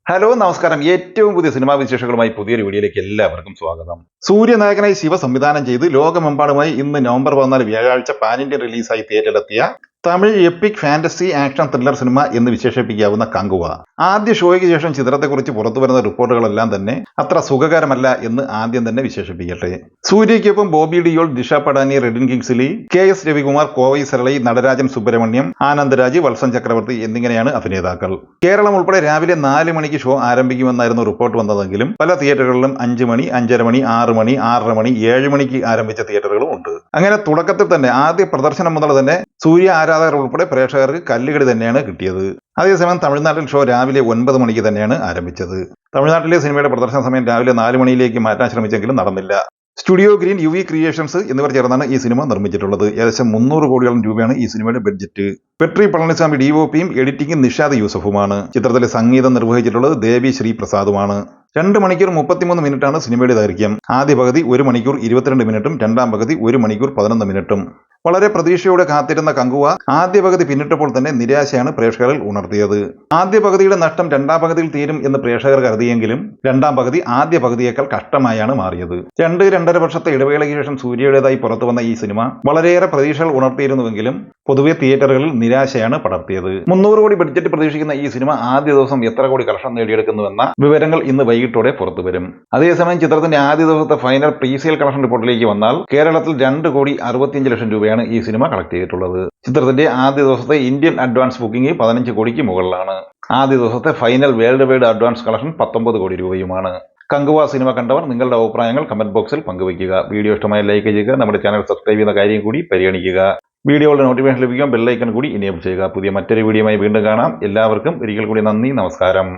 Hello നമസ്കാരം. ഏറ്റവും പുതിയ സിനിമാ വിശേഷങ്ങളുമായി പുതിയൊരു വീഡിയോയിലേക്ക് എല്ലാവർക്കും സ്വാഗതം. സൂര്യനായകനായി ശിവ സംവിധാനം ചെയ്ത് ലോകമെമ്പാടുമായി ഇന്ന് നവംബർ 14 വ്യാഴാഴ്ച പാൻ ഇന്ത്യൻ റിലീസായി തിയേറ്ററിലെത്തിയ Tamil epic fantasy action thriller cinema എന്ന് വിശേഷിപ്പിക്കാവുന്ന കങ്കുവ. ആദ്യ ഷോയ്ക്ക് ശേഷം ചിത്രത്തെക്കുറിച്ച് പുറത്തുവരുന്ന റിപ്പോർട്ടുകളെല്ലാം തന്നെ അത്ര സുഖകരമല്ല എന്ന് ആദ്യം തന്നെ വിശേഷിപ്പിക്കട്ടെ. സൂര്യയ്ക്കൊപ്പം ബോബി ഡിയോൾ, ദിഷ പടാനി, റെഡിൻ കിങ്സ്ലി, KS രവികുമാർ, കോവൈ സരളൈ, നടരാജൻ സുബ്രഹ്മണ്യം, ആനന്ദരാജ്, വത്സൻ ചക്രവർത്തി എന്നിങ്ങനെയാണ് അഭിനേതാക്കൾ. കേരളം ഉൾപ്പെടെ രാവിലെ 4 മണിക്ക് ഷോ ആരംഭിക്കുമെന്നായിരുന്നു റിപ്പോർട്ട് വന്നതെങ്കിലും പല തിയേറ്ററുകളിലും 5 മണി, 5:30 മണി, 6 മണി, 6:30 മണി, 7 മണിക്ക് ആരംഭിച്ച തിയേറ്ററുകളും ഉണ്ട്. അങ്ങനെ തുടക്കത്തിൽ തന്നെ ആദ്യ പ്രദർശനം മുതൽ തന്നെ സൂര്യ ആരാധകർ ഉൾപ്പെടെ പ്രേക്ഷകർക്ക് കല്ലുകടി തന്നെയാണ് കിട്ടിയത്. അതേസമയം തമിഴ്നാട്ടിൽ ഷോ രാവിലെ 9 മണിക്ക് തന്നെയാണ് ആരംഭിച്ചത്. തമിഴ്നാട്ടിലെ സിനിമയുടെ പ്രദർശന സമയം രാവിലെ 4 മണിയിലേക്ക് മാറ്റാൻ ശ്രമിച്ചെങ്കിലും നടന്നില്ല. സ്റ്റുഡിയോ ഗ്രീൻ, UV ക്രിയേഷൻസ് എന്നിവർ ചേർന്നാണ് ഈ സിനിമ നിർമ്മിച്ചിട്ടുള്ളത്. ഏകദേശം 300 കോടിയോളം രൂപയാണ് ഈ സിനിമയുടെ ബഡ്ജറ്റ്. വെട്രി പളനിസ്വാമി DOPയും എഡിറ്റിംഗും നിഷാദ് യൂസഫുമാണ്. ചിത്രത്തിലെ സംഗീതം നിർവഹിച്ചിട്ടുള്ളത് ദേവി ശ്രീ പ്രസാദുമാണ്. 2 മണിക്കൂർ 33 മിനിറ്റാണ് സിനിമയുടെ ദൈർഘ്യം. ആദ്യ പകുതി 1 മണിക്കൂർ 22 മിനിറ്റും രണ്ടാം പകുതി 1 മണിക്കൂർ 11 മിനിറ്റും. വളരെ പ്രതീക്ഷയോടെ കാത്തിരുന്ന കങ്കുവ ആദ്യ പകുതി പിന്നിട്ടപ്പോൾ തന്നെ നിരാശയാണ് പ്രേക്ഷകരിൽ ഉണർത്തിയത്. ആദ്യ പകുതിയുടെ നഷ്ടം രണ്ടാം പകുതിയിൽ തീരും എന്ന് പ്രേക്ഷകർ കരുതിയെങ്കിലും രണ്ടാം പകുതി ആദ്യ പകുതിയേക്കാൾ കഷ്ടമായാണ് മാറിയത്. 2-2.5 വർഷത്തെ ഇടവേളയ്ക്ക് ശേഷം സൂര്യയുടേതായി പുറത്തു വന്ന ഈ സിനിമ വളരെയേറെ പ്രതീക്ഷകൾ ഉണർത്തിയിരുന്നുവെങ്കിലും പൊതുവെ തിയേറ്ററുകളിൽ നിരാശയാണ് പടർത്തിയത്. 300 കോടി ബഡ്ജറ്റ് പ്രതീക്ഷിക്കുന്ന ഈ സിനിമ ആദ്യ ദിവസം എത്ര കോടി കളക്ഷൻ നേടിയെടുക്കുന്നുവെന്ന വിവരങ്ങൾ ഇന്ന് വൈകിട്ടോടെ പുറത്തുവരും. അതേസമയം ചിത്രത്തിന്റെ ആദ്യ ദിവസത്തെ ഫൈനൽ പ്രീസെയിൽ കളക്ഷൻ റിപ്പോർട്ടിലേക്ക് വന്നാൽ കേരളത്തിൽ 2 കോടി 65 ലക്ഷം രൂപയാണ് ഈ സിനിമ കളക്ട് ചെയ്തിട്ടുള്ളത്. ചിത്രത്തിന്റെ ആദ്യ ദിവസത്തെ ഇന്ത്യൻ അഡ്വാൻസ് ബുക്കിംഗ് 15 കോടിക്ക് മുകളിലാണ്. ആദ്യ ദിവസത്തെ final world wide advance collection 19 കോടി രൂപയുമാണ്. കങ്കുവ സിനിമ കണ്ടവർ നിങ്ങളുടെ അഭിപ്രായങ്ങൾ കമന്റ് ബോക്സിൽ പങ്കുവയ്ക്കുക. വീഡിയോ ഇഷ്ടമായ ലൈക്ക് ചെയ്യുക. നമ്മുടെ ചാനൽ സബ്സ്ക്രൈബ് ചെയ്യുന്ന കാര്യം കൂടി പരിഗണിക്കുക. വീഡിയോയുടെ നോട്ടിഫിക്കേഷൻ ലഭിക്കാൻ ബെല്ലൈക്കൺ കൂടി എനേബിൾ ചെയ്യുക. പുതിയ മറ്റൊരു വീഡിയോയുമായി വീണ്ടും കാണാം. എല്ലാവർക്കും ഒരിക്കൽ കൂടി നന്ദി, നമസ്കാരം.